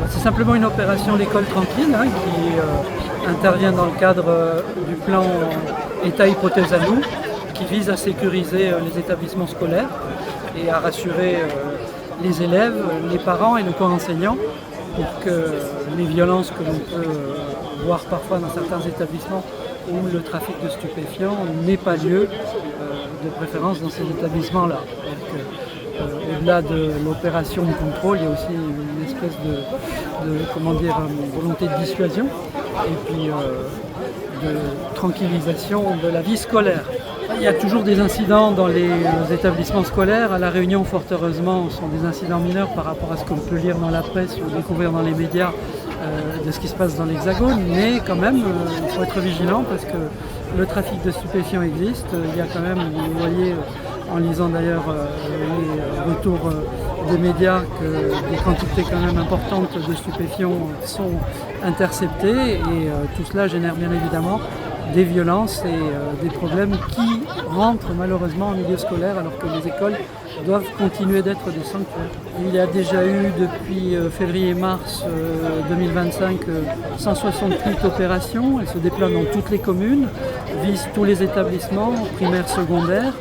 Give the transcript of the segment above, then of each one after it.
C'est simplement une opération l'école tranquille qui intervient dans le cadre du plan État hypothèse à nous, qui vise à sécuriser les établissements scolaires et à rassurer les élèves, les parents et le corps enseignant pour que les violences que l'on peut voir parfois dans certains établissements où le trafic de stupéfiants n'ait pas lieu, de préférence dans ces établissements-là. Au-delà de l'opération de contrôle, il y a aussi une espèce de volonté de dissuasion et puis de tranquillisation de la vie scolaire. Il y a toujours des incidents dans les établissements scolaires. À La Réunion, fort heureusement, ce sont des incidents mineurs par rapport à ce qu'on peut lire dans la presse ou découvrir dans les médias de ce qui se passe dans l'Hexagone. Mais quand même, il faut être vigilant parce que le trafic de stupéfiants existe. Il y a quand même, vous voyez, en lisant d'ailleurs les retours des médias, que des quantités quand même importantes de stupéfiants sont interceptées. Et tout cela génère bien évidemment des violences et des problèmes qui rentrent malheureusement en milieu scolaire alors que les écoles doivent continuer d'être des sanctuaires. Il y a déjà eu depuis février-mars 2025 168 opérations. Elles se déploient dans toutes les communes, visent tous les établissements, primaires, secondaires,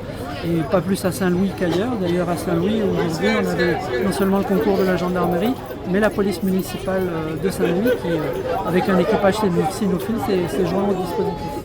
et pas plus à Saint-Louis qu'ailleurs. D'ailleurs à Saint-Louis, aujourd'hui, on avait non seulement le concours de la gendarmerie, mais la police municipale de Saint-Louis qui, avec un équipage cynophile, s'est joint au dispositif.